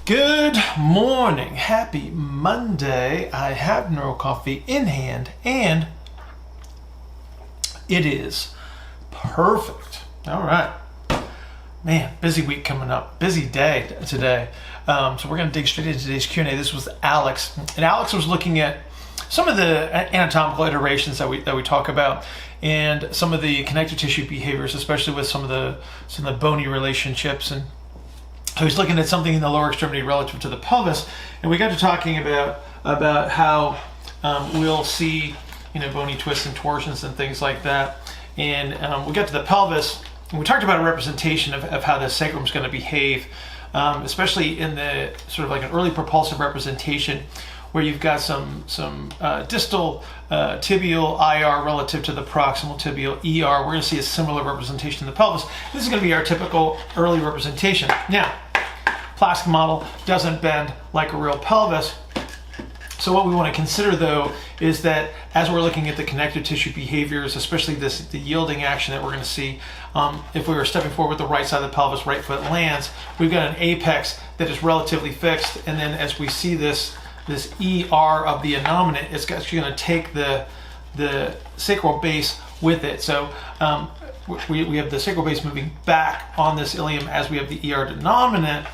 Good morning. Happy Monday. I have Neuro Coffee in hand and it is perfect. All right. Man, busy week coming up. Busy day today. So we're going to dig straight into today's Q&A. This was Alex. And Alex was looking at some of the anatomical iterations that we talk about and some of the connective tissue behaviors, especially with some of the bony relationships. And so he's looking at something in the lower extremity relative to the pelvis, and we got to talking about how we'll see bony twists and torsions and things like that. And we got to the pelvis, and we talked about a representation of how the sacrum is going to behave, especially in the sort of like an early propulsive representation, where you've got some distal tibial IR relative to the proximal tibial ER. We're going to see a similar representation in the pelvis. This is going to be our typical early representation. Now, plastic model doesn't bend like a real pelvis. So what we want to consider, though, is that as we're looking at the connective tissue behaviors, especially the yielding action that we're going to see, if we were stepping forward with the right side of the pelvis, right foot lands, we've got an apex that is relatively fixed, and then as we see this ER of the innominate, it's actually going to take the sacral base with it. So we have the sacral base moving back on this ilium as we have the ER denominate.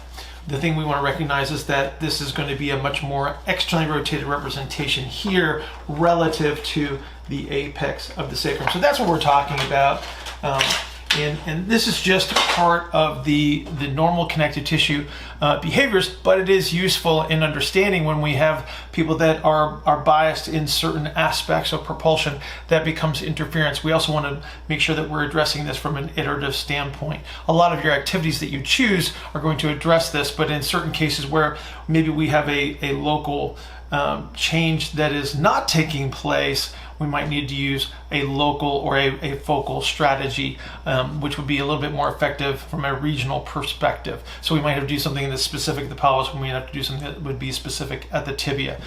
The thing we want to recognize is that this is going to be a much more externally rotated representation here relative to the apex of the sacrum. So that's what we're talking about. And this is just part of the normal connective tissue behaviors, but it is useful in understanding when we have people that are biased in certain aspects of propulsion that becomes interference. We also want to make sure that we're addressing this from an iterative standpoint. A lot of your activities that you choose are going to address this, but in certain cases where maybe we have a local change that is not taking place, we might need to use a local or a focal strategy, which would be a little bit more effective from a regional perspective. So we might have to do something that's specific to the pelvis, we might have to do something that would be specific at the tibia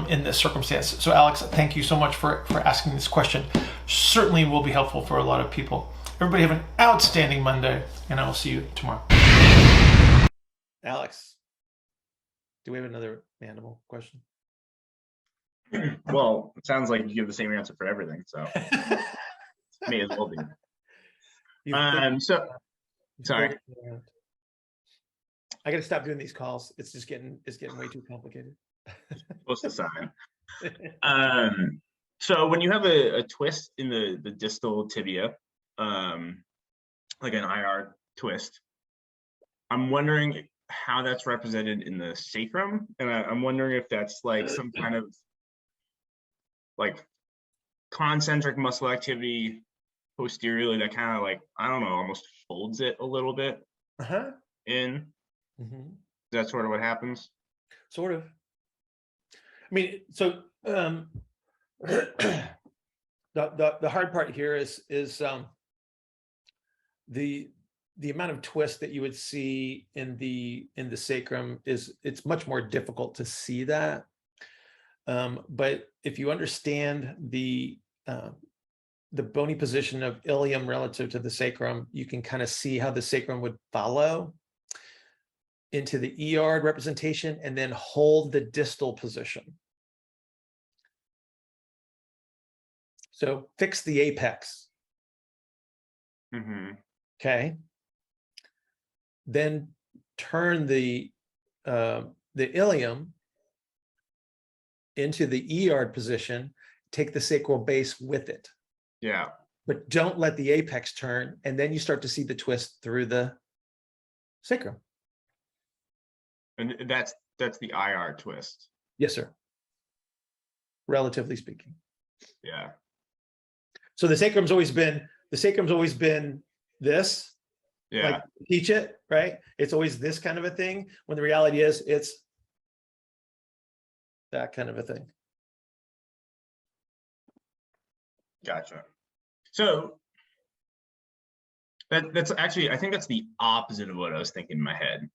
in this circumstance. So Alex, thank you so much for asking this question. Certainly will be helpful for a lot of people. Everybody have an outstanding Monday, and I will see you tomorrow. Alex, do we have another mandible question? Well, it sounds like you give the same answer for everything, so may as well be. Sorry. I got to stop doing these calls. It's getting way too complicated. Supposed to sign. So when you have a twist in the distal tibia, like an IR twist, I'm wondering how that's represented in the sacrum, and I'm wondering if that's like some kind of like concentric muscle activity posteriorly that kind of like, I don't know, almost folds it a little bit in. Is that sort of what happens? Sort of. I mean, so the hard part here is the amount of twist that you would see in the sacrum it's much more difficult to see that. But if you understand the bony position of ilium relative to the sacrum, you can kind of see how the sacrum would follow into the ER representation and then hold the distal position. So fix the apex. Okay. Then turn the ilium into the ER position, take the sacral base with it. Yeah. But don't let the apex turn, and then you start to see the twist through the sacrum. And that's the IR twist. Yes, sir. Relatively speaking. Yeah. So the sacrum's always been this. Yeah. Like teach it, right? It's always this kind of a thing, when the reality is it's that kind of a thing. Gotcha. So that's actually, I think that's the opposite of what I was thinking in my head.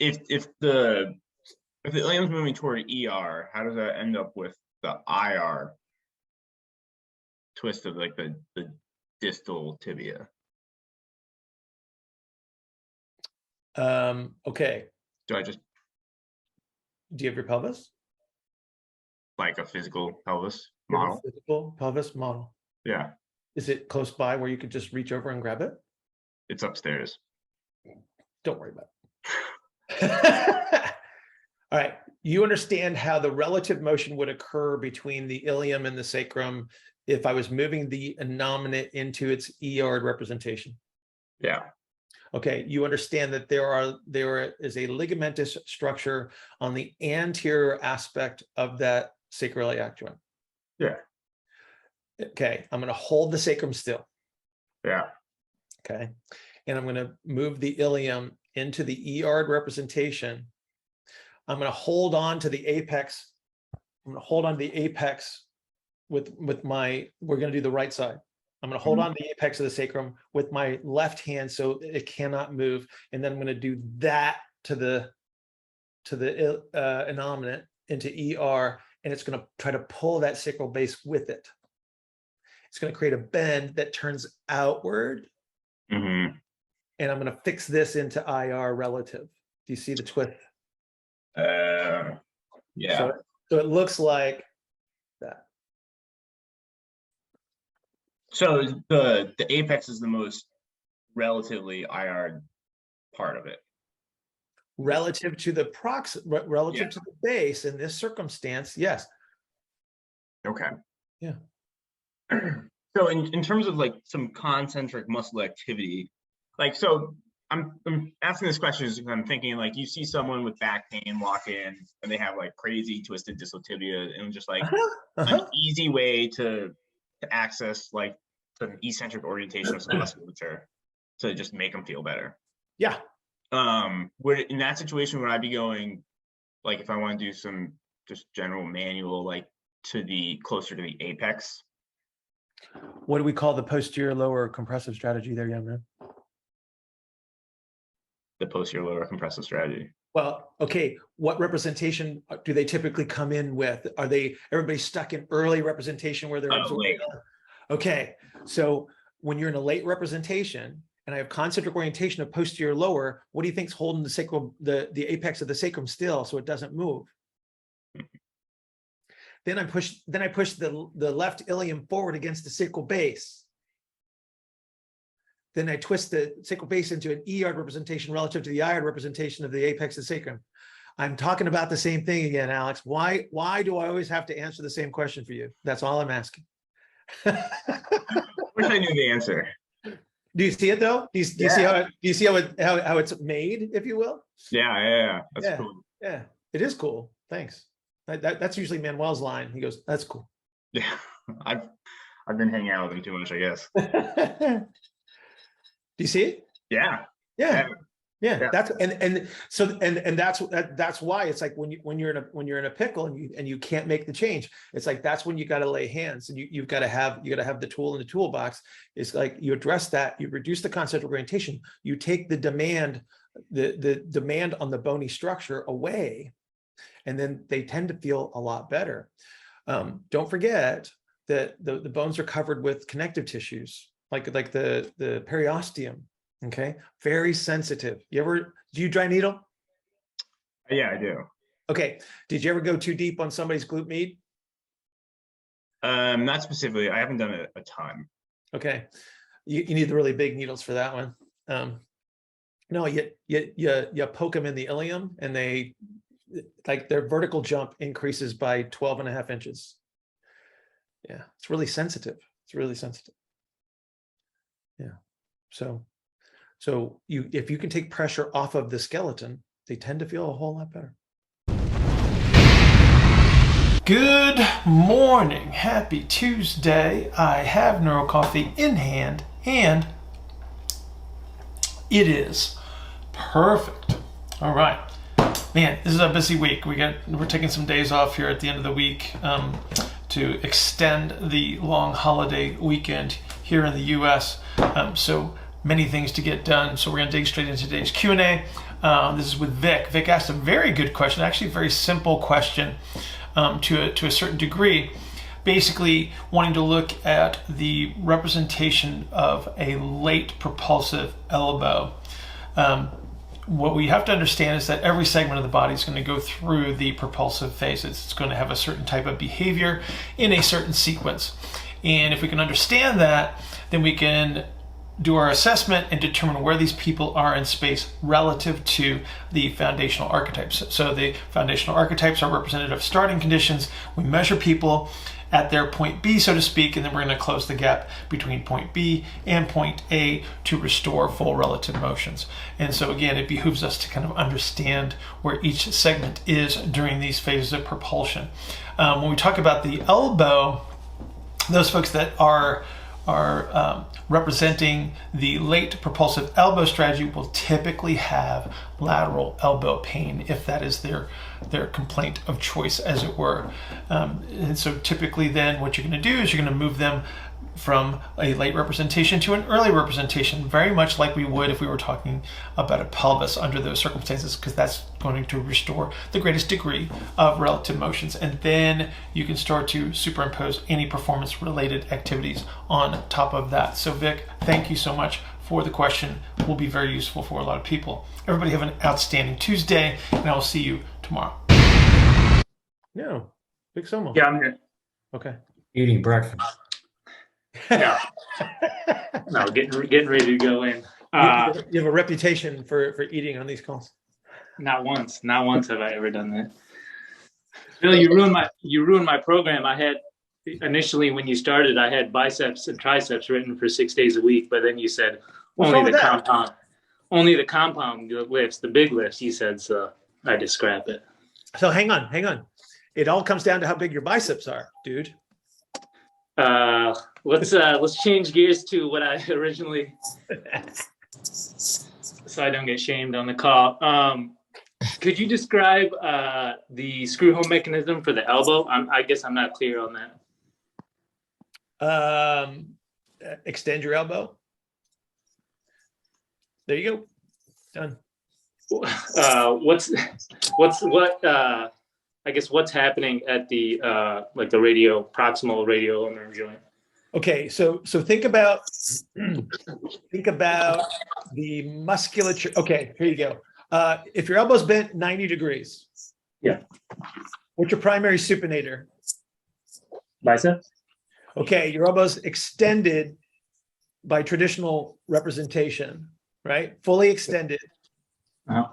If the ilium's moving toward ER, how does that end up with the IR twist of like the distal tibia? Okay. Do I just Do you have your pelvis? like a physical pelvis You have a model? physical pelvis model. Yeah, Is it close by where you could just reach over and grab it? it's upstairs. Don't worry about it. All right. You understand how the relative motion would occur between the ilium and the sacrum if I was moving the innominate into its E-yard representation. Yeah, Okay, you understand that there is a ligamentous structure on the anterior aspect of that sacroiliac joint. yeah, Okay, I'm going to hold the sacrum still. yeah. Okay, and I'm going to move the ilium into the E-yard representation. I'm going to hold on to the apex. I'm going to hold on to the apex with my, we're going to do the right side. I'm going to hold on to the apex of the sacrum with my left hand so it cannot move. And then I'm going to do that to the innominate into ER, and it's going to try to pull that sacral base with it. It's going to create a bend that turns outward. Mm-hmm. And I'm going to fix this into IR relative. Do you see the twist? Yeah. So it looks like that. So the apex is the most relatively IR part of it. Relative to the relative to the base in this circumstance, yes. Okay. Yeah. So in terms of like some concentric muscle activity, like, so I'm asking this question because I'm thinking like you see someone with back pain walk in and they have like crazy twisted distal tibia and just like an easy way to access like the eccentric orientation of some musculature to just make them feel better. Yeah. Would in that situation would I be going like if I want to do some just general manual like to the closer to the apex? What do we call the posterior lower compressive strategy there, young man? The posterior lower compressive strategy. Well, okay, what representation do they typically come in with? Are everybody stuck in early representation where they're absorbing? Okay, so when you're in a late representation and I have concentric orientation of posterior lower, what do you think's holding the sacral, the apex of the sacrum still so it doesn't move? Then I push the left ilium forward against the sacral base. Then I twist the sacral base into an E-yard representation relative to the I-yard representation of the apex of the sacrum. I'm talking about the same thing again, Alex. Why do I always have to answer the same question for you? That's all I'm asking. Wish I knew the answer. Do you see it though? Do you see how it's made, if you will? Yeah. That's cool. Yeah, it is cool. Thanks. That's usually Manuel's line. He goes, "That's cool." Yeah, I've been hanging out with him too much, I guess. Do you see it? Yeah. That's that's why it's like when you're in a pickle and you can't make the change. It's like that's when you got to lay hands and you've got to have the tool in the toolbox. It's like you address that, you reduce the concentric orientation, you take the demand on the bony structure away, and then they tend to feel a lot better. Don't forget that the bones are covered with connective tissues, like the periosteum. Okay, very sensitive. Do you dry needle? Yeah, I do. Okay, did you ever go too deep on somebody's glute med? Not specifically. I haven't done it a ton. Okay, you need the really big needles for that one. No, you poke them in the ilium, and their vertical jump increases by 12.5 inches. Yeah, it's really sensitive. Yeah, so if you can take pressure off of the skeleton, they tend to feel a whole lot better. Good morning. Happy Tuesday. I have Neuro Coffee in hand, and it is perfect. All right. Man, this is a busy week. We're taking some days off here at the end of the week to extend the long holiday weekend here in the U.S. So many things to get done. So we're going to dig straight into today's Q&A. This is with Vic. Vic asked a very good question, actually a very simple question to a certain degree, basically wanting to look at the representation of a late propulsive elbow. what we have to understand is that every segment of the body is going to go through the propulsive phases. It's going to have a certain type of behavior in a certain sequence. And if we can understand that, then we can do our assessment and determine where these people are in space relative to the foundational archetypes. So the foundational archetypes are representative of starting conditions. We measure people at their point B, so to speak, and then we're going to close the gap between point B and point A to restore full relative motions. And so again, it behooves us to kind of understand where each segment is during these phases of propulsion. When we talk about the elbow, those folks that are representing the late propulsive elbow strategy will typically have lateral elbow pain if that is their complaint of choice, as it were. And so typically then what you're going to do is you're going to move them from a late representation to an early representation, very much like we would if we were talking about a pelvis under those circumstances, because that's going to restore the greatest degree of relative motions. And then you can start to superimpose any performance related activities on top of that. So Vic, thank you so much for the question. Will be very useful for a lot of people. Everybody have an outstanding Tuesday, and I will see you tomorrow. No, Vic Somo. Yeah, I'm here. Okay. Eating breakfast. No, no, getting ready to go in. You have a reputation for eating on these calls. Not once have I ever done that. Bill, you ruined my program. I had initially when you started, I had biceps and triceps written for 6 days a week, but then you said only the compound lifts, the big lifts. You said, so I had to scrap it. So hang on. It all comes down to how big your biceps are, dude. Let's change gears to what I originally, so I don't get shamed on the call. Could you describe the screw home mechanism for the elbow? I guess I'm not clear on that. Extend your elbow. There you go. Done. What's happening at the like the proximal radial nerve joint? Okay, so think about the musculature. Okay, here you go. If your elbow's bent 90 degrees, yeah. What's your primary supinator? Biceps. Okay, your elbow's extended by traditional representation, right? Fully extended. Uh-huh.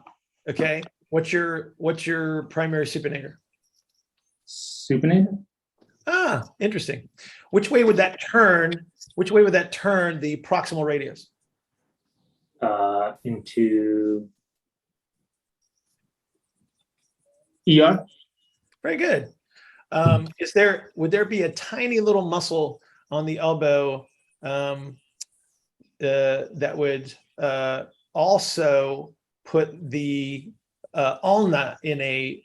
Okay, what's your primary supinator? Supinator. Ah, interesting. Which way would that turn the proximal radius? Into ER. Very good. Would there be a tiny little muscle on the elbow that would also put the ulna in a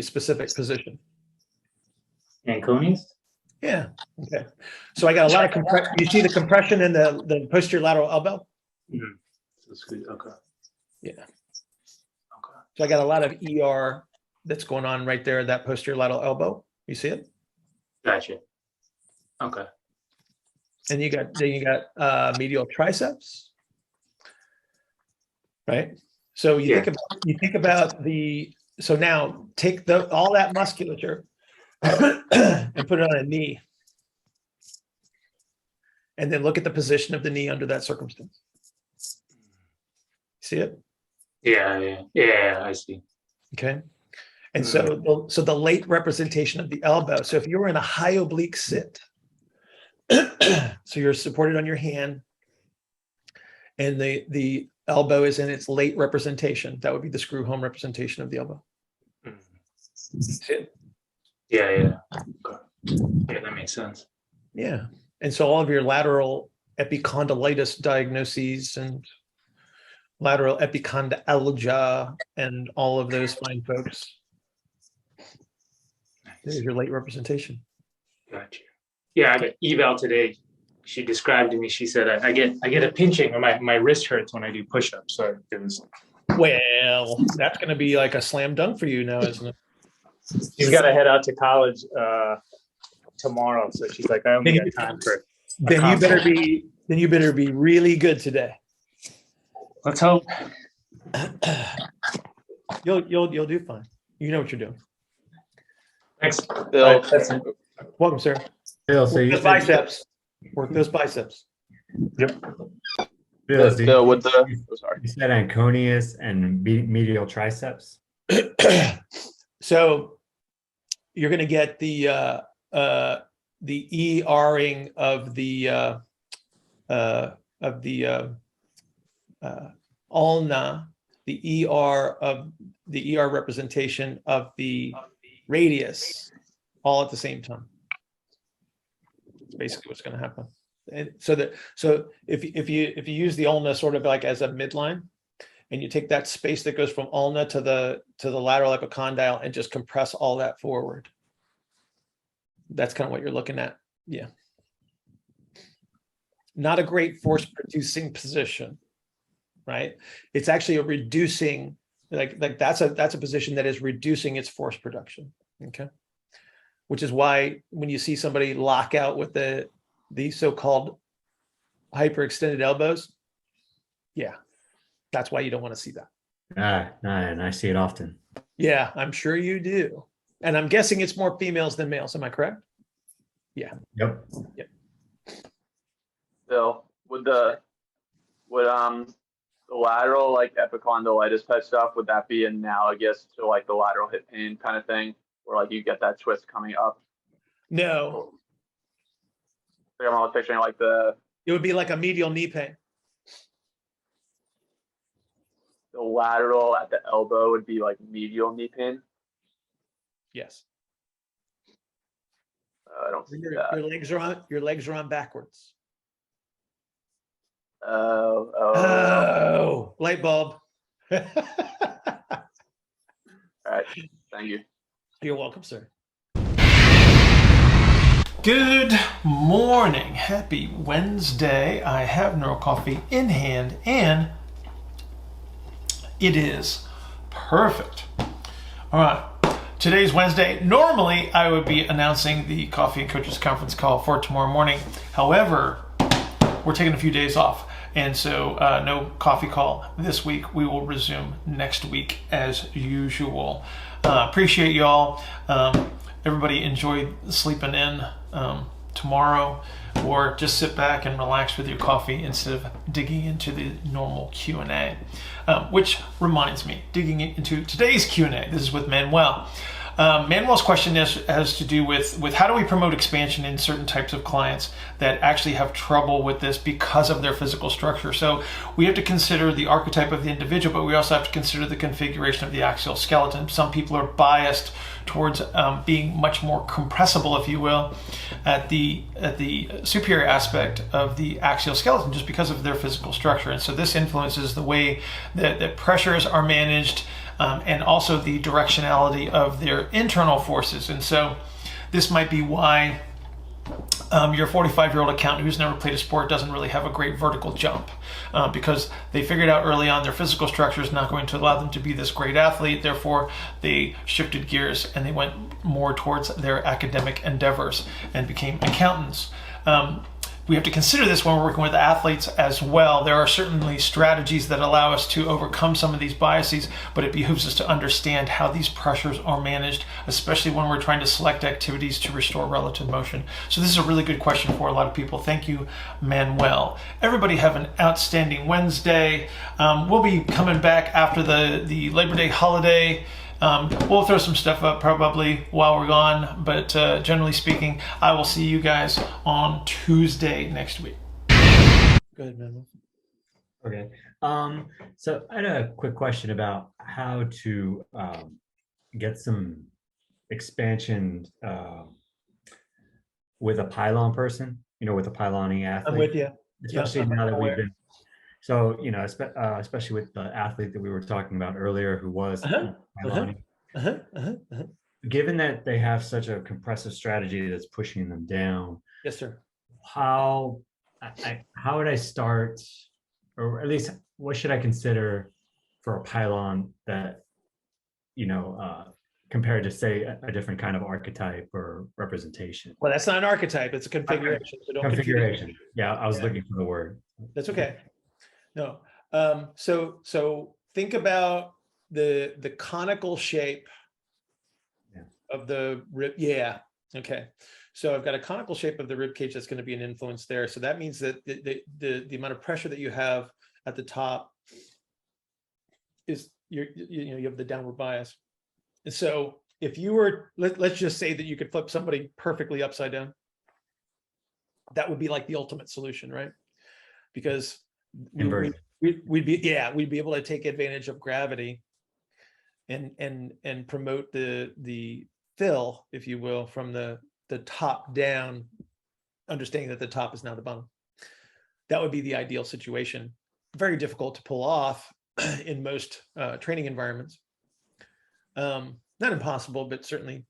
specific position? Anconius? Yeah. Okay. So I got a lot of compression. You see the compression in the posterior lateral elbow? Mm-hmm. So okay. Yeah. Okay. So I got a lot of ER that's going on right there, that posterior lateral elbow. You see it? Gotcha. Okay. And you got medial triceps, right? So you think about so now take all that musculature and put it on a knee, and then look at the position of the knee under that circumstance. See it? Yeah, I see. Okay. And so the late representation of the elbow. So if you were in a high oblique sit, so you're supported on your hand, and the elbow is in its late representation, that would be the screw home representation of the elbow. See it? Yeah. Okay. Yeah, that makes sense. Yeah. And so all of your lateral epicondylitis diagnoses and lateral epicondylalgia and all of those fine folks. There's your late representation. Gotcha. Yeah, I got eval today. She described to me, she said, I get a pinching, or my wrist hurts when I do push-ups. So it was. Well, that's going to be like a slam dunk for you now, isn't it? She's got to head out to college tomorrow, so she's like, I only got time for. Then you better be really good today. Let's hope. You'll do fine. You know what you're doing. Thanks. Bill, Welcome, sir. Bill, so you Those said, biceps. Work those biceps. Bill, so Bill, you, with the, oh, sorry. you said Anconius and medial triceps. So you're going to get the ERing of the ulna, the ER representation of the radius, all at the same time. That's basically what's going to happen. And so if you use the ulna sort of like as a midline, and you take that space that goes from ulna to the lateral epicondyle and just compress all that forward. That's kind of what you're looking at. Yeah. Not a great force producing position, right? It's actually a reducing, like that's a position that is reducing its force production. Okay. Which is why when you see somebody lock out with the so-called hyperextended elbows, yeah, that's why you don't want to see that. And I see it often. Yeah, I'm sure you do. And I'm guessing it's more females than males. Am I correct? Yeah. Yep. Bill, with the lateral like epicondylitis type stuff, would that be analogous to like the lateral hip pain kind of thing, where like you get that twist coming up? No, Like I'm almost picturing like it would be like a medial knee pain. the lateral at the elbow would be like medial knee pain. Yes. I don't see Your that. legs are on backwards. Oh. Light bulb. All right. Thank you. You're welcome, sir. Good morning. Happy Wednesday. I have Neuro Coffee in hand and it is perfect. All right. Today's Wednesday. Normally, I would be announcing the Coffee and Coaches Conference call for tomorrow morning. However, we're taking a few days off, and so no coffee call this week. We will resume next week as usual. Appreciate y'all. Everybody enjoy sleeping in tomorrow, or just sit back and relax with your coffee instead of digging into the normal Q&A. Which reminds me, digging into today's Q&A. This is with Manuel. Manuel's question has to do with how do we promote expansion in certain types of clients that actually have trouble with this because of their physical structure. So we have to consider the archetype of the individual, but we also have to consider the configuration of the axial skeleton. Some people are biased towards being much more compressible, if you will, at the superior aspect of the axial skeleton just because of their physical structure. And so this influences the way that pressures are managed, and also the directionality of their internal forces. And so this might be why your 45-year-old accountant who's never played a sport doesn't really have a great vertical jump, because they figured out early on their physical structure is not going to allow them to be this great athlete. Therefore, they shifted gears and they went more towards their academic endeavors and became accountants. We have to consider this when we're working with athletes as well. There are certainly strategies that allow us to overcome some of these biases, but it behooves us to understand how these pressures are managed, especially when we're trying to select activities to restore relative motion. So this is a really good question for a lot of people. Thank you, Manuel. Everybody have an outstanding Wednesday. We'll be coming back after the Labor Day holiday. We'll throw some stuff up probably while we're gone, but generally speaking, I will see you guys on Tuesday next week. Go ahead, Manuel. Okay. So I had a quick question about how to get some expansion with a pylon person, with a pyloning athlete. I'm with you. Especially now that we've been, so, especially with the athlete that we were talking about earlier who was pyloning. Given that they have such a compressive strategy that's pushing them down. Yes, sir. How would I start, or at least what should I consider for a pylon that, compared to say a different kind of archetype or representation? Well, that's not an archetype, it's a configuration. So don't configuration. Yeah, I was looking for the word. That's okay. No. So think about the conical shape of the rib. Yeah. Okay. So I've got a conical shape of the rib cage that's going to be an influence there. So that means that the amount of pressure that you have at the top is you have the downward bias. And so if you were, let's just say that you could flip somebody perfectly upside down, that would be like the ultimate solution, right? Because we'd be able to take advantage of gravity and promote the fill, if you will, from the top down, understanding that the top is now the bottom. That would be the ideal situation. Very difficult to pull off in most training environments. Not impossible, but certainly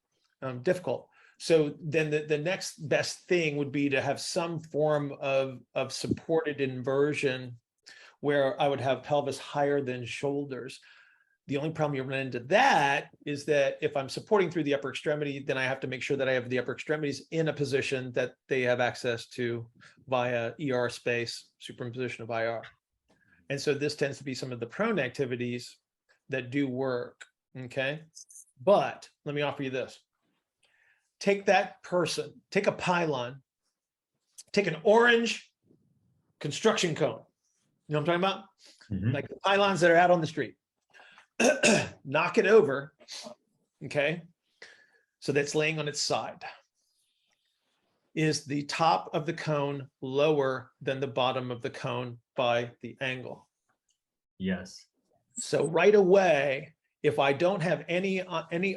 difficult. So then the next best thing would be to have some form of supported inversion where I would have pelvis higher than shoulders. The only problem you run into that is that if I'm supporting through the upper extremity, then I have to make sure that I have the upper extremities in a position that they have access to via ER space, superimposition of IR. And so this tends to be some of the prone activities that do work, okay? But let me offer you this. Take that person, take a pylon, take an orange construction cone. You know what I'm talking about? Like the pylons that are out on the street. Knock it over, okay? So that's laying on its side. Is the top of the cone lower than the bottom of the cone by the angle? Yes. So right away, if I don't have any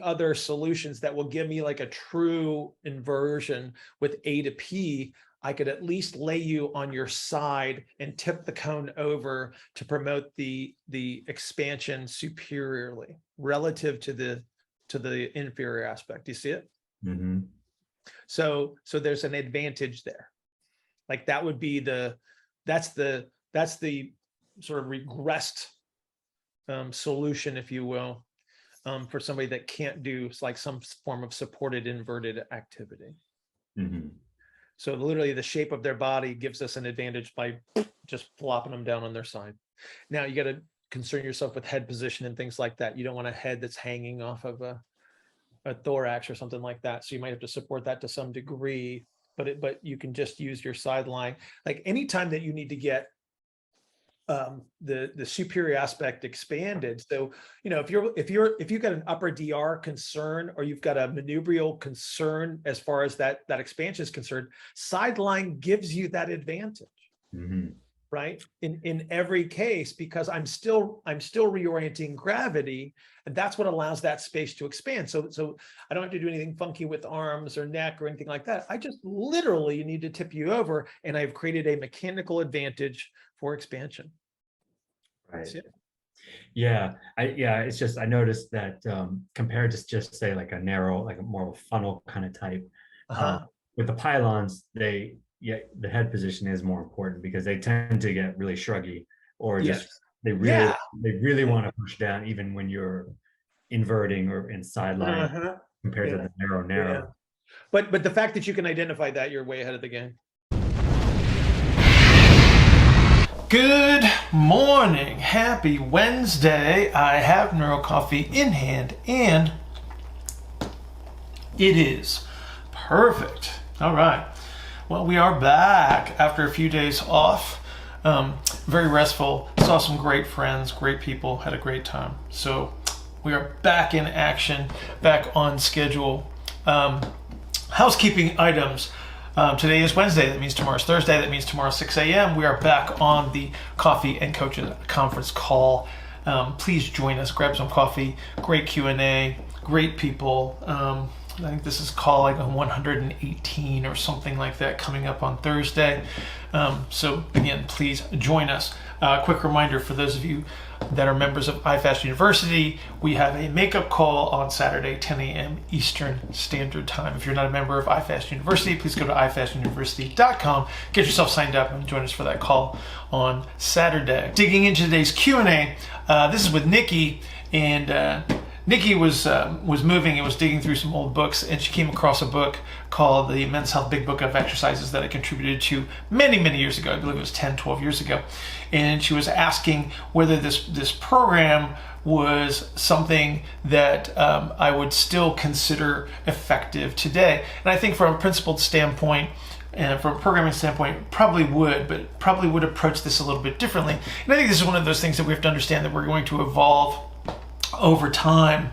other solutions that will give me like a true inversion with A to P, I could at least lay you on your side and tip the cone over to promote the expansion superiorly relative to the inferior aspect. Do you see it? Mm-hmm. So there's an advantage there. Like that would be that's the sort of regressed solution, if you will, for somebody that can't do like some form of supported inverted activity. Mm-hmm. So literally the shape of their body gives us an advantage by just flopping them down on their side. Now you got to concern yourself with head position and things like that. You don't want a head that's hanging off of a thorax or something like that. So you might have to support that to some degree, but you can just use your sideline. Like anytime that you need to get the superior aspect expanded. So, if you've got an upper DR concern or you've got a manubrial concern as far as that expansion is concerned, sideline gives you that advantage, right? In every case, because I'm still reorienting gravity, and that's what allows that space to expand. So I don't have to do anything funky with arms or neck or anything like that. I just literally need to tip you over, and I've created a mechanical advantage for expansion. Right. Yeah. It's just, I noticed that compared to just say like a narrow, like a more of a funnel kind of type, with the pylons, the head position is more important because they tend to get really shruggy or just, they really want to push down even when you're inverting or in sideline compared to the narrow. Yeah. But the fact that you can identify that, you're way ahead of the game. Good morning. Happy Wednesday. I have Neuro Coffee in hand and it is perfect. All right. Well, we are back after a few days off. Very restful. Saw some great friends, great people, had a great time. So we are back in action, back on schedule. Housekeeping items. Today is Wednesday. That means tomorrow's Thursday. That means tomorrow 6 a.m. We are back on the Coffee and Coaches conference call. Please join us. Grab some coffee. Great Q&A. Great people. I think this is call like 118 or something like that coming up on Thursday. So again, please join us. Quick reminder for those of you that are members of iFast University, we have a makeup call on Saturday, 10 a.m. Eastern Standard Time. If you're not a member of iFast University, please go to ifastuniversity.com, get yourself signed up, and join us for that call on Saturday. Digging into today's Q&A, this is with Nikki, and Nikki was moving and was digging through some old books, and she came across a book called the Men's Health Big Book of Exercises that I contributed to many years ago. I believe it was 10, 12 years ago. And she was asking whether this program was something that I would still consider effective today. And I think from a principled standpoint, and from a programming standpoint, probably would, but probably would approach this a little bit differently. And I think this is one of those things that we have to understand, that we're going to evolve over time.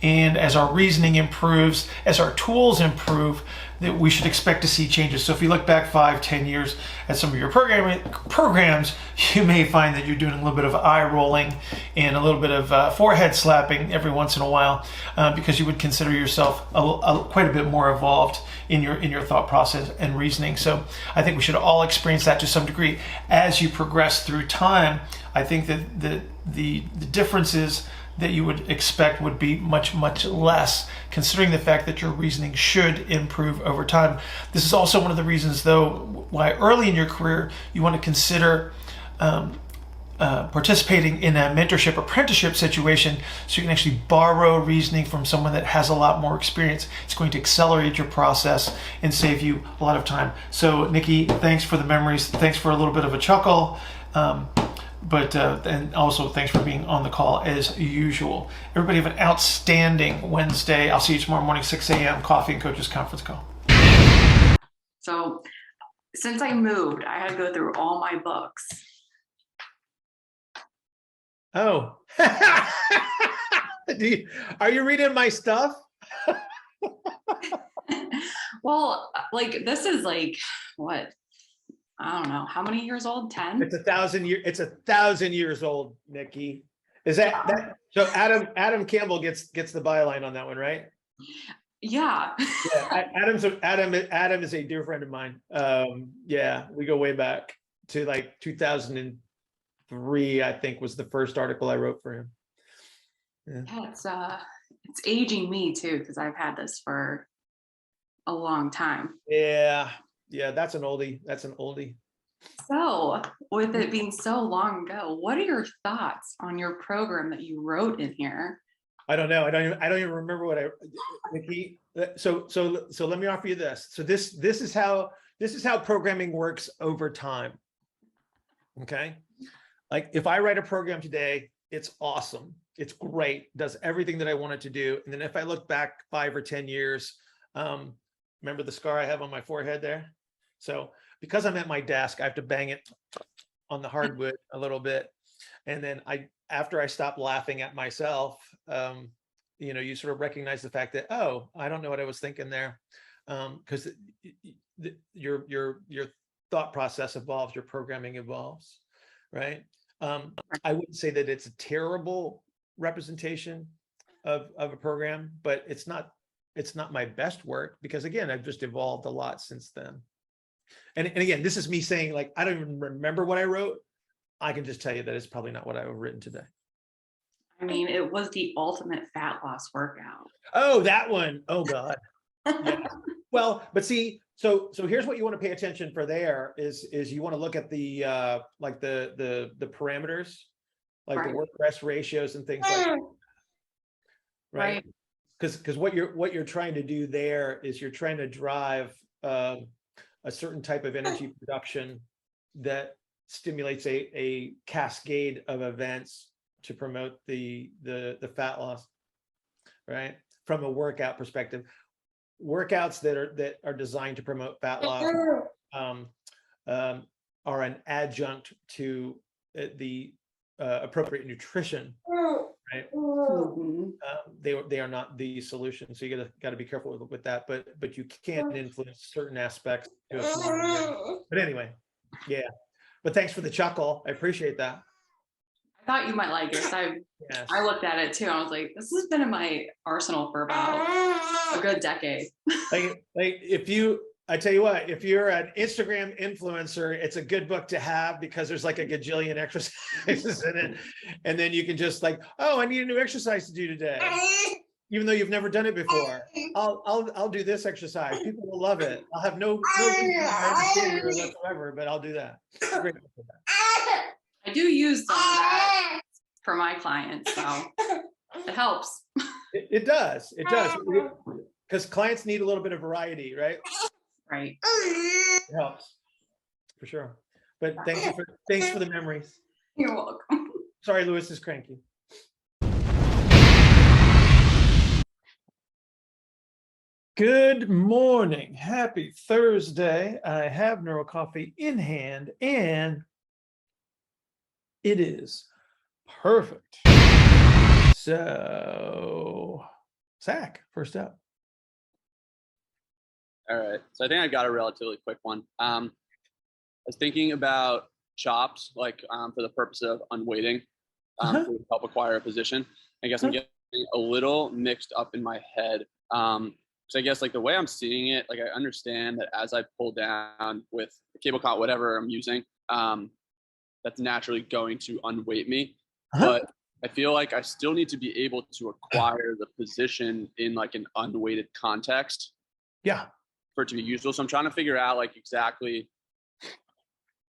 And as our reasoning improves, as our tools improve, that we should expect to see changes. So if you look back 5-10 years at some of your programs, you may find that you're doing a little bit of eye rolling and a little bit of forehead slapping every once in a while, because you would consider yourself quite a bit more evolved in your thought process and reasoning. So I think we should all experience that to some degree as you progress through time. I think that the differences that you would expect would be much less, considering the fact that your reasoning should improve over time. This is also one of the reasons, though, why early in your career you want to consider participating in a mentorship apprenticeship situation, so you can actually borrow reasoning from someone that has a lot more experience. It's going to accelerate your process and save you a lot of time. So Nikki, thanks for the memories. Thanks for a little bit of a chuckle. And also thanks for being on the call as usual. Everybody have an outstanding Wednesday. I'll see you tomorrow morning, 6 a.m. Coffee and Coaches Conference Call. So since I moved, I had to go through all my books. Oh, are you reading my stuff? Well, like, this is like, what? I don't know. How many years old? 10? It's 1,000 years old, Nikki. Is that so? Adam Campbell gets the byline on that one, right? Yeah. Yeah. Adam is a dear friend of mine. Yeah, we go way back to like 2003. I think was the first article I wrote for him. Yeah, it's aging me too, because I've had this for a long time. Yeah, that's an oldie. So, with it being so long ago, what are your thoughts on your program that you wrote in here? I don't know. I don't even remember what Nikki. So let me offer you this. So this is how programming works over time. Okay, like if I write a program today, it's awesome. It's great. Does everything that I want it to do. And then if I look back 5 or 10 years, remember the scar I have on my forehead there? So because I'm at my desk, I have to bang it on the hardwood a little bit. And then after I stop laughing at myself, you sort of recognize the fact that, oh, I don't know what I was thinking there. Because your thought process evolves, your programming evolves, right? I wouldn't say that it's a terrible representation of a program, but it's not my best work, because again, I've just evolved a lot since then. And again, this is me saying, like, I don't even remember what I wrote. I can just tell you that it's probably not what I've written today. I mean, it was the ultimate fat loss workout. Oh, that one. Oh God. Yeah. Well, but see, so here's what you want to pay attention for there is you want to look at the like the parameters, like the work rest ratios and things like that. Right. Because what you're trying to do there is you're trying to drive a certain type of energy production that stimulates a cascade of events to promote the fat loss, right? From a workout perspective, workouts that are designed to promote fat loss are an adjunct to the appropriate nutrition, right? They are not the solution, so you got to be careful with that. But you can influence certain aspects to a small degree. But anyway, yeah. But thanks for the chuckle. I appreciate that. I thought you might like it. I looked at it too. And I was like, this has been in my arsenal for about a good decade. I tell you what, if you're an Instagram influencer, it's a good book to have, because there's like a gajillion exercises in it. And then you can just like, oh, I need a new exercise to do today. Even though you've never done it before. I'll do this exercise. People will love it. I'll have no reason whatsoever, but I'll do that. Great for that. I do use some of that for my clients, so it helps. It does. It does. Because clients need a little bit of variety, right? Right. It helps for sure. But thanks for the memories. You're welcome. Sorry, Lewis is cranky. Good morning. Happy Thursday. I have Neuro Coffee in hand, and it is perfect. So, Zach, first up. All right. So I think I got a relatively quick one. I was thinking about chops, like for the purpose of unweighting to help acquire a position. I guess I'm getting a little mixed up in my head. So I guess like the way I'm seeing it, like I understand that as I pull down with the cable cot, whatever I'm using, that's naturally going to unweight me. But I feel like I still need to be able to acquire the position in like an unweighted context. Yeah. For it to be useful. So I'm trying to figure out like exactly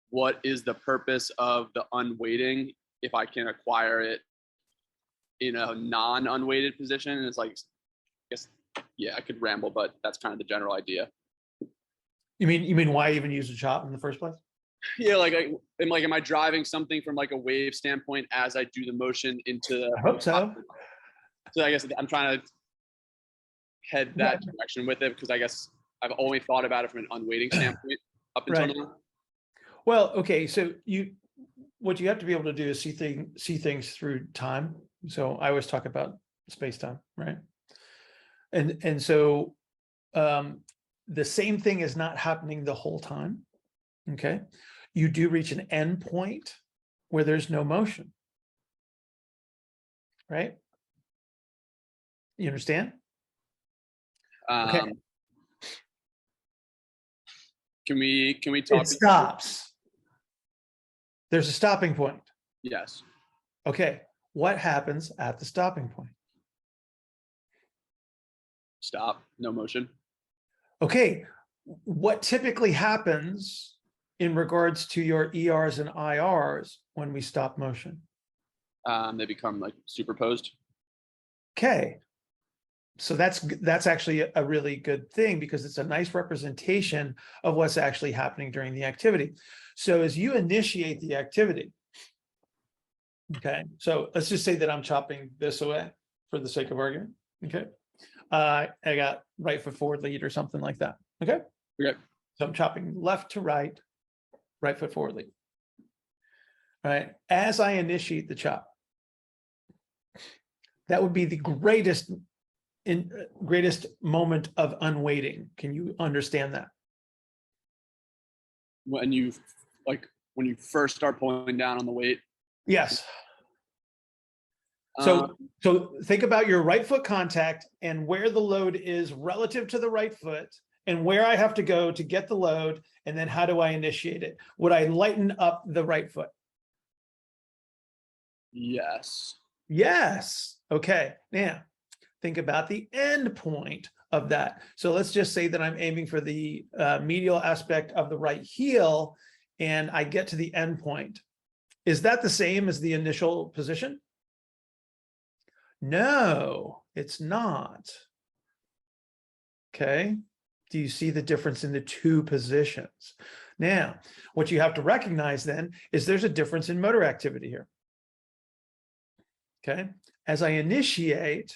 what is the purpose of the unweighting if I can acquire it in a non-unweighted position. And it's like, I guess, yeah, I could ramble, but that's kind of the general idea. You mean why even use a chop in the first place? Yeah, like am I driving something from like a wave standpoint as I do the motion into the, I hope so. So I guess I'm trying to head that direction with it because I guess I've only thought about it from an unweighting standpoint up until now. Well, okay, so what you have to be able to do is see things through time. So I always talk about space-time, right? And so the same thing is not happening the whole time. Okay, you do reach an end point where there's no motion, right? You understand? Okay. Can we talk? It stops. There's a stopping point. Yes. Okay. What happens at the stopping point? Stop. No motion. Okay. What typically happens in regards to your ERs and IRs when we stop motion? They become like superposed. Okay. So that's actually a really good thing because it's a nice representation of what's actually happening during the activity. So as you initiate the activity, okay, so let's just say that I'm chopping this away for the sake of argument, okay? I got right foot forward lead or something like that, okay? Okay. So I'm chopping left to right, right foot forward lead. All right, as I initiate the chop, that would be the greatest moment of unweighting. Can you understand that? When you first start pulling down on the weight. Yes. So think about your right foot contact and where the load is relative to the right foot and where I have to go to get the load, and then how do I initiate it? Would I lighten up the right foot? Yes. Yes. Okay. Now, think about the end point of that. So let's just say that I'm aiming for the medial aspect of the right heel, and I get to the end point. Is that the same as the initial position? No, it's not. Okay. Do you see the difference in the two positions? Now, what you have to recognize then is there's a difference in motor activity here. Okay. As I initiate,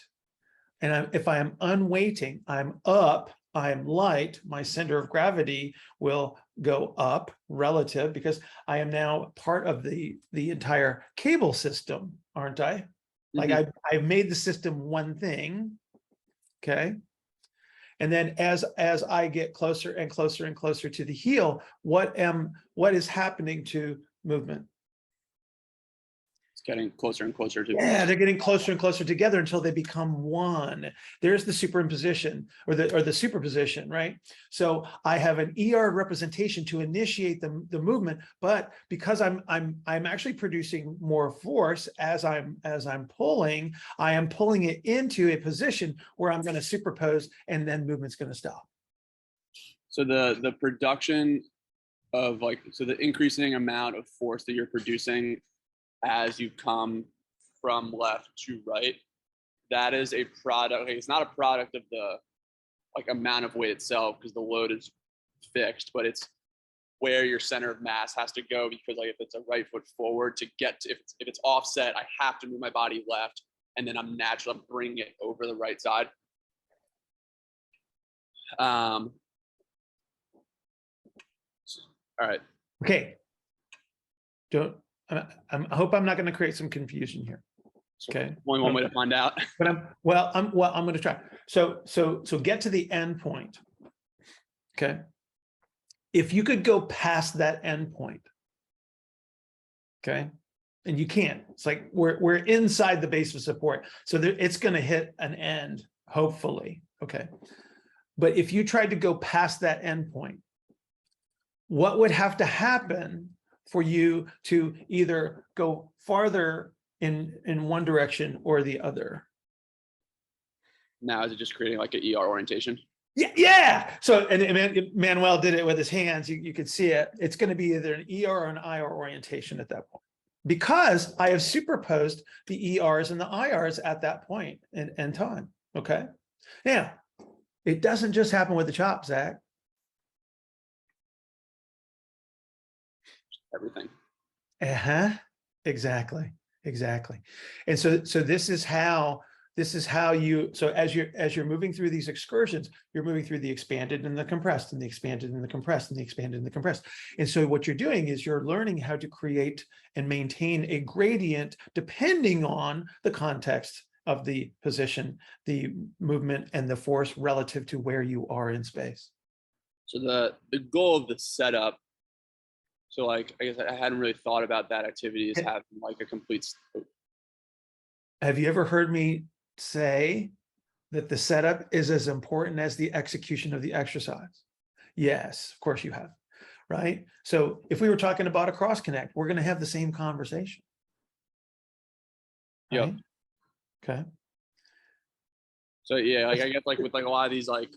and if I am unweighting, I'm up, I'm light, my center of gravity will go up relative because I am now part of the entire cable system, aren't I? Like I've made the system one thing, okay? And then as I get closer and closer and closer to the heel, what is happening to movement? It's getting closer and closer to. Yeah, they're getting closer and closer together until they become one. There's the superimposition or the superposition, right? So I have an ER representation to initiate the movement, but because I'm actually producing more force as I'm pulling, I am pulling it into a position where I'm going to superpose, and then movement's going to stop. So the production of the increasing amount of force that you're producing as you come from left to right that is a product. Okay, it's not a product of the like amount of weight itself because the load is fixed, but it's where your center of mass has to go, because like if it's a right foot forward to get to, if it's offset, I have to move my body left, and then I'm bringing it over the right side. All right. Okay. I hope I'm not going to create some confusion here. Okay. Only one way to find out. But I'm going to try. So get to the end point. Okay. If you could go past that end point, okay, and you can't. It's like we're inside the base of support, so it's going to hit an end, hopefully. Okay. But if you tried to go past that end point, what would have to happen for you to either go farther in one direction or the other? Now, is it just creating like an ER orientation? Yeah. So, and Manuel did it with his hands. You could see it. It's going to be either an ER or an IR orientation at that point, because I have superposed the ERs and the IRs at that point in time. Okay. Now, it doesn't just happen with the chop, Zach. Everything. Exactly. And so this is how you, so as you're moving through these excursions, you're moving through the expanded and the compressed and the expanded and the compressed and the expanded and the compressed. And so what you're doing is you're learning how to create and maintain a gradient depending on the context of the position, the movement, and the force relative to where you are in space. So the goal of the setup, so like, I guess I hadn't really thought about that activity as having like a complete. Have you ever heard me say that the setup is as important as the execution of the exercise? Yes, of course you have, right? So if we were talking about a cross connect, we're going to have the same conversation. Right? Yep. Okay. So yeah, like I guess like with like a lot of these like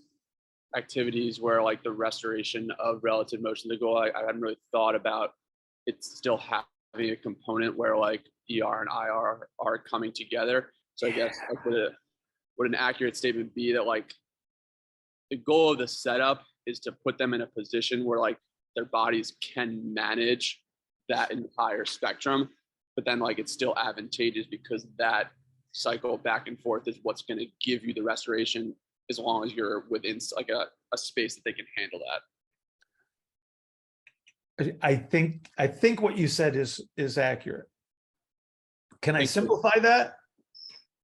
activities where like the restoration of relative motion, the goal, I hadn't really thought about it still having a component where like ER and IR are coming together. So I guess like would an accurate statement be that like the goal of the setup is to put them in a position where like their bodies can manage that entire spectrum, but then like it's still advantageous because that cycle back and forth is what's going to give you the restoration, as long as you're within like a space that they can handle that. I think what you said is accurate. Can I simplify that?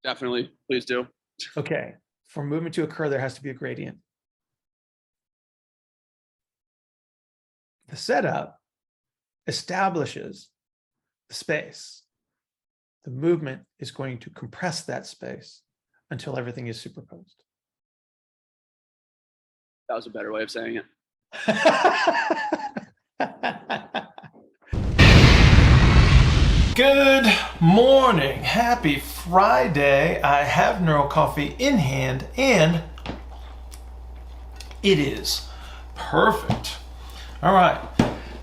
Definitely, please do. Okay. For movement to occur, there has to be a gradient. The setup establishes the space. The movement is going to compress that space until everything is superposed. That was a better way of saying it. Good morning. Happy Friday. I have Neuro Coffee in hand, and it is perfect. All right.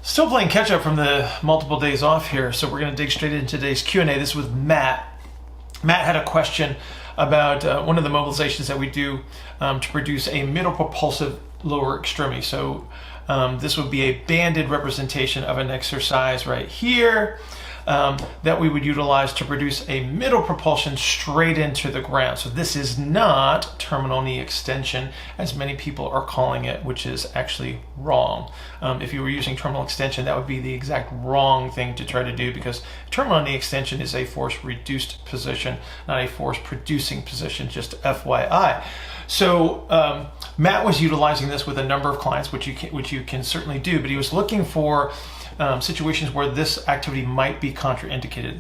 Still playing catch up from the multiple days off here, so we're going to dig straight into today's Q&A. This is with Matt. Matt had a question about one of the mobilizations that we do to produce a middle propulsive lower extremity. So this would be a banded representation of an exercise right here that we would utilize to produce a middle propulsion straight into the ground. So this is not terminal knee extension, as many people are calling it, which is actually wrong. If you were using terminal extension, that would be the exact wrong thing to try to do, because terminal knee extension is a force reduced position, not a force producing position, just FYI. So Matt was utilizing this with a number of clients, which you can certainly do, but he was looking for situations where this activity might be contraindicated.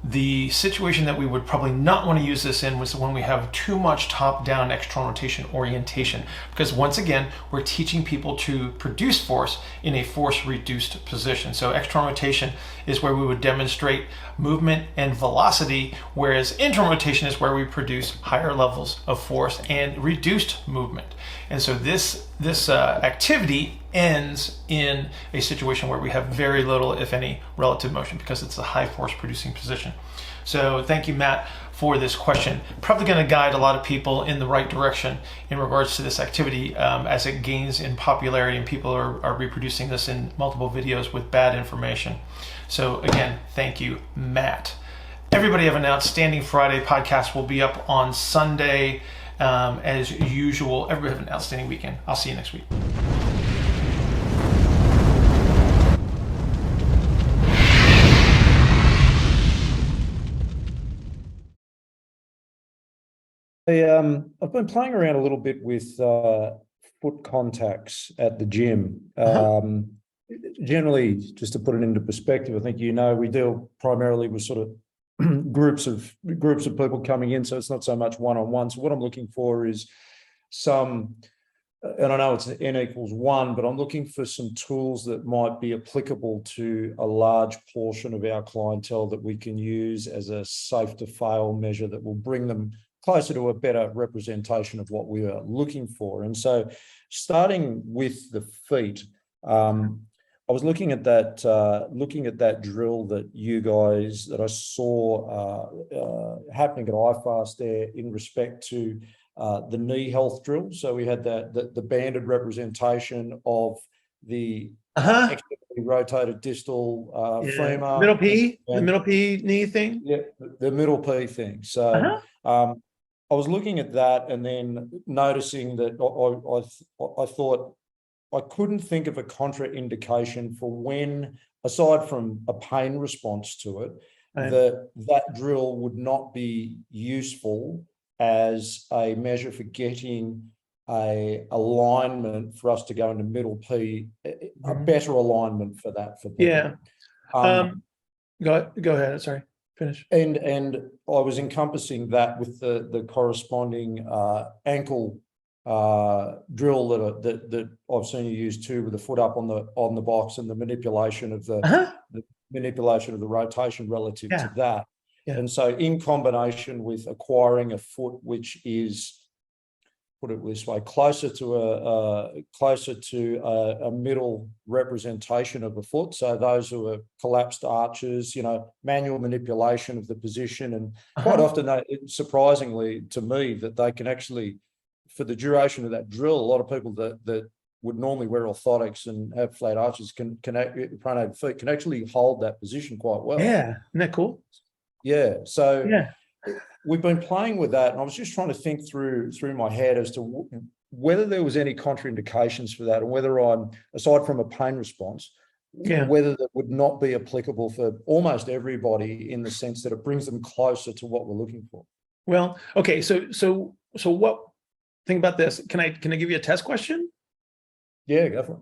The situation that we would probably not want to use this in was when we have too much top-down external rotation orientation, because once again, we're teaching people to produce force in a force-reduced position. So external rotation is where we would demonstrate movement and velocity, whereas internal rotation is where we produce higher levels of force and reduced movement. And so this activity ends in a situation where we have very little, if any, relative motion, because it's a high force producing position. So thank you, Matt, for this question. Probably going to guide a lot of people in the right direction in regards to this activity as it gains in popularity and people are reproducing this in multiple videos with bad information. So again, thank you, Matt. Everybody have an outstanding Friday. Podcast will be up on Sunday as usual. Everybody have an outstanding weekend. I'll see you next week. I've been playing around a little bit with foot contacts at the gym. Generally, just to put it into perspective, I think we deal primarily with sort of groups of people coming in, so it's not so much one-on-one. So what I'm looking for is some, and I know it's N equals 1, but I'm looking for some tools that might be applicable to a large portion of our clientele that we can use as a safe to fail measure that will bring them closer to a better representation of what we are looking for. And so starting with the feet, I was looking at that drill that I saw happening at IFAST there in respect to the knee health drill. So we had the banded representation of the externally rotated distal femur. Middle P, the middle P knee thing? Yeah, the middle P thing. So I was looking at that and then noticing that I thought I couldn't think of a contraindication for when, aside from a pain response to it, that drill would not be useful as a measure for getting a alignment for us to go into middle P, a better alignment for that. Yeah. Go ahead. Sorry. Finish. And I was encompassing that with the corresponding ankle drill that I've seen you use too, with the foot up on the box and the manipulation of the rotation relative to that. Yeah. And so in combination with acquiring a foot which is, put it this way, closer to a middle representation of a foot. So those who are collapsed arches, manual manipulation of the position, and quite often, surprisingly to me, that they can actually, for the duration of that drill, a lot of people that would normally wear orthotics and have flat arches pronated feet can actually hold that position quite well. Yeah, isn't that cool? Yeah. So we've been playing with that, and I was just trying to think through my head as to whether there was any contraindications for that, and whether aside from a pain response, whether that would not be applicable for almost everybody in the sense that it brings them closer to what we're looking for. Well, okay. So what? Think about this. Can I give you a test question? Yeah, go for it.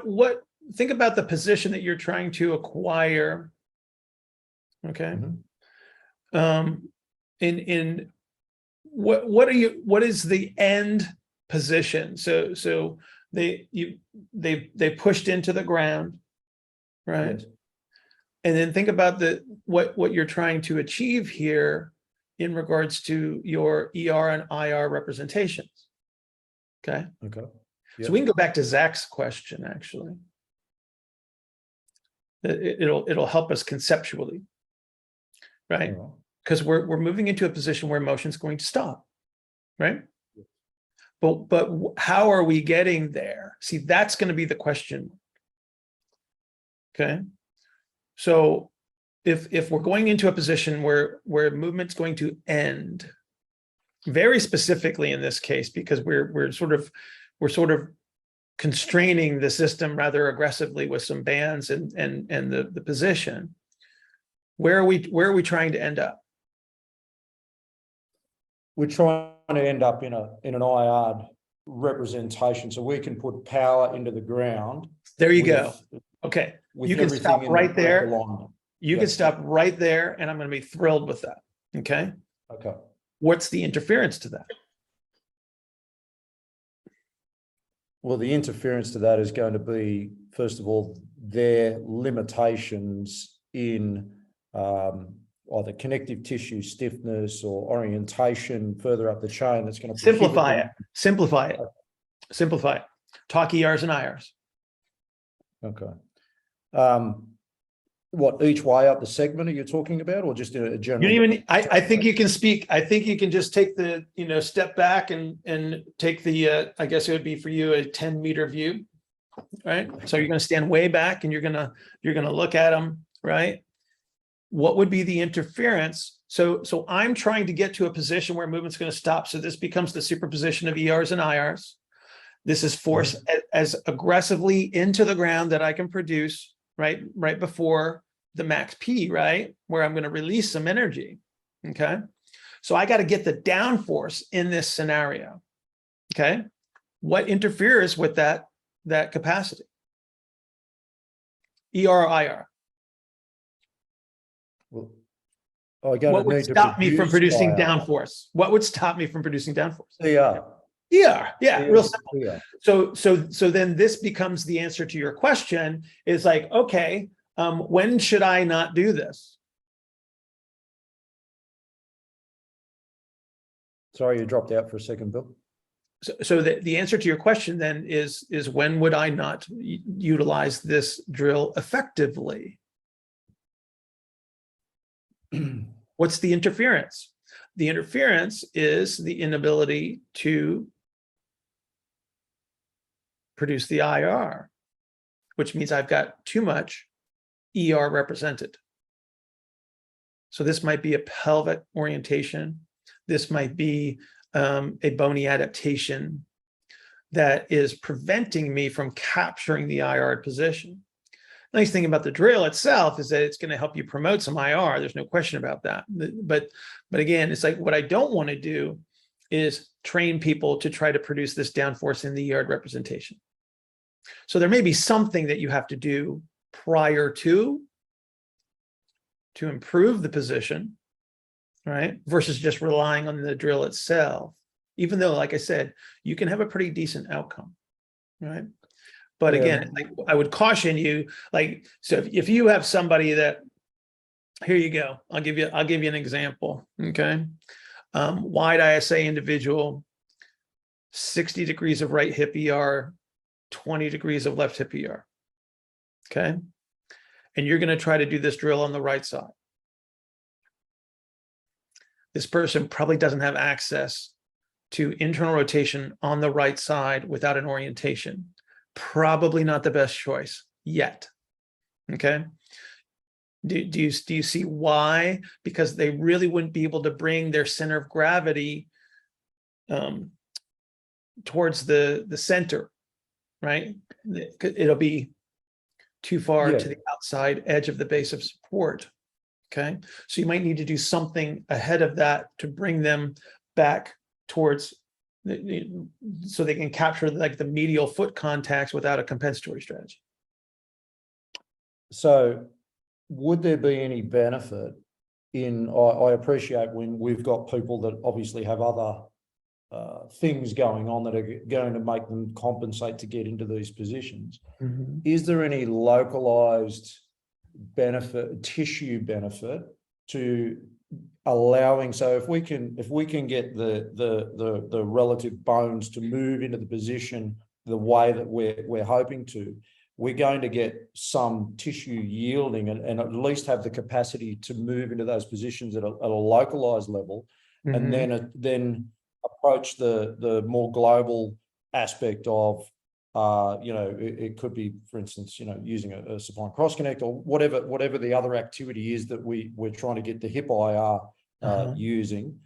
What? Think about the position that you're trying to acquire. Okay. In what is the end position? So they pushed into the ground, right? Yes. And then think about what you're trying to achieve here in regards to your ER and IR representations. Okay. Yep. So we can go back to Zach's question, actually. It'll help us conceptually, right? Because we're moving into a position where motion's going to stop, right? But how are we getting there? See, that's going to be the question. Okay. So if we're going into a position where movement's going to end, very specifically in this case, because we're sort of constraining the system rather aggressively with some bands and the position, where are we trying to end up? We're trying to end up in an IR representation, so we can put power into the ground. There you go. Okay, you can stop right there. You can stop right there, and I'm going to be thrilled with that. Okay. Okay. What's the interference to that? Well, the interference to that is going to be, first of all, their limitations in either connective tissue stiffness or orientation further up the chain. That's going to simplify it. Talk ERs and IRs. Okay. what, each way up the segment are you talking about, or just a general? You don't even, I think you can speak, I think you can just take the, step back and take the, I guess it would be for you a 10-meter view, right? So you're going to stand way back and you're going to look at them, right? What would be the interference? So I'm trying to get to a position where movement's going to stop. So this becomes the superposition of ERs and IRs. This is force as aggressively into the ground that I can produce, right before the max P, right? Where I'm going to release some energy, okay? So I got to get the down force in this scenario, okay? What interferes with that capacity? ER or IR? Well, What would stop me from producing down force? What would stop me from producing down force? Yeah. Yeah, real simple. Yeah. So then this becomes the answer to your question is like, okay, when should I not do this? Sorry, you dropped out for a second, Bill. So the answer to your question then is when would I not utilize this drill effectively? What's the interference? The interference is the inability to produce the IR, which means I've got too much ER represented. So this might be a pelvic orientation. This might be a bony adaptation that is preventing me from capturing the IR position. The nice thing about the drill itself is that it's going to help you promote some IR. There's no question about that. But again, it's like what I don't want to do is train people to try to produce this downforce in the yard representation. So there may be something that you have to do prior to improve the position, right? Versus just relying on the drill itself. Even though, like I said, you can have a pretty decent outcome, right? But again, like, I would caution you, like, so if you have somebody that, here you go, I'll give you an example, okay? Wide ISA individual, 60 degrees of right hip ER, 20 degrees of left hip ER, okay? And you're gonna try to do this drill on the right side. This person probably doesn't have access to internal rotation on the right side without an orientation. Probably not the best choice yet, okay? Do you see why? Because they really wouldn't be able to bring their center of gravity towards the center, right? It'll be too far to the outside edge of the base of support, okay? So you might need to do something ahead of that to bring them back towards, so they can capture like the medial foot contacts without a compensatory strategy. So would there be any benefit in, I appreciate when we've got people that obviously have other things going on that are going to make them compensate to get into these positions. Mm-hmm. Is there any localized benefit, tissue benefit to allowing, so if we can get the relative bones to move into the position the way that we're hoping to, we're going to get some tissue yielding and at least have the capacity to move into those positions at a localized level, mm-hmm. and then approach the more global aspect of it could be, for instance, using a supine cross connect or whatever the other activity is that we're trying to get the hip IR using.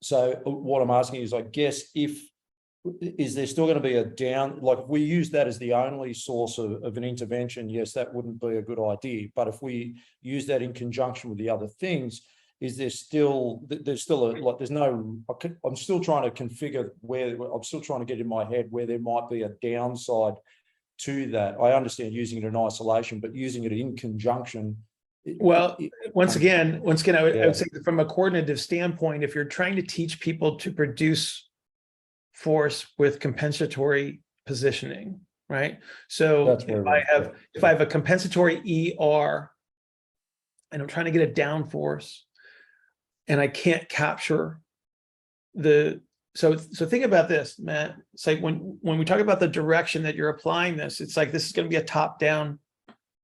So what I'm asking is, I guess, is there still going to be a down, like if we use that as the only source of an intervention, yes, that wouldn't be a good idea. But if we use that in conjunction with the other things, is there's still there's no, I'm still trying to configure I'm still trying to get in my head where there might be a downside to that. I understand using it in isolation, but using it in conjunction. Well, once again, I would say that from a coordinative standpoint, if you're trying to teach people to produce force with compensatory positioning, right? So if I have a compensatory ER and I'm trying to get a down force, and I can't capture so think about this, Matt. It's like when we talk about the direction that you're applying this, it's like this is going to be a top-down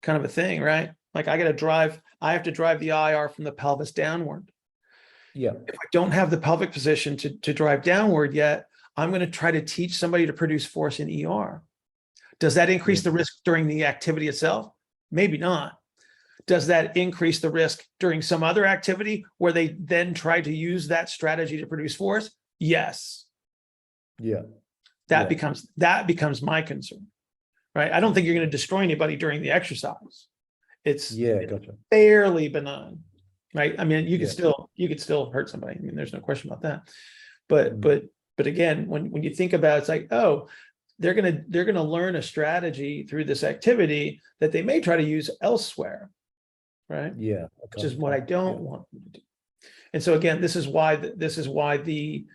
kind of a thing, right? Like I have to drive the IR from the pelvis downward. Yeah. If I don't have the pelvic position to drive downward yet, I'm going to try to teach somebody to produce force in ER. Does that increase the risk during the activity itself? Maybe not. Does that increase the risk during some other activity where they then try to use that strategy to produce force? Yes. Yeah. That becomes my concern, right? I don't think you're going to destroy anybody during the exercise. It's Gotcha. fairly benign, right? I mean, you could still hurt somebody. I mean, there's no question about that. But again, when you think about it, it's like, oh, they're gonna learn a strategy through this activity that they may try to use elsewhere, right? Yeah. Which is what I don't want them to do. And so again, this is why the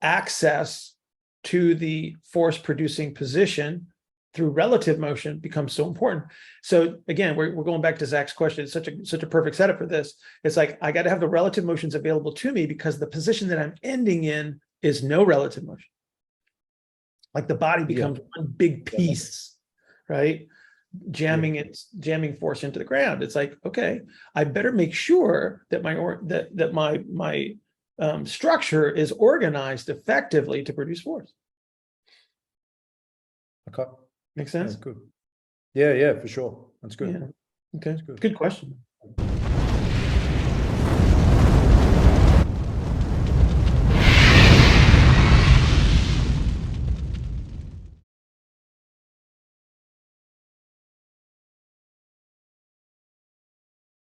access to the force producing position through relative motion becomes so important. So again, we're going back to Zach's question. It's such a perfect setup for this. It's like I got to have the relative motions available to me because the position that I'm ending in is no relative motion. Like the body becomes one big piece, right? Jamming force into the ground. It's like, okay, I better make sure that my structure is organized effectively to produce force. Okay. Makes sense? That's good. Yeah, for sure. That's good. Yeah. Okay. Good question.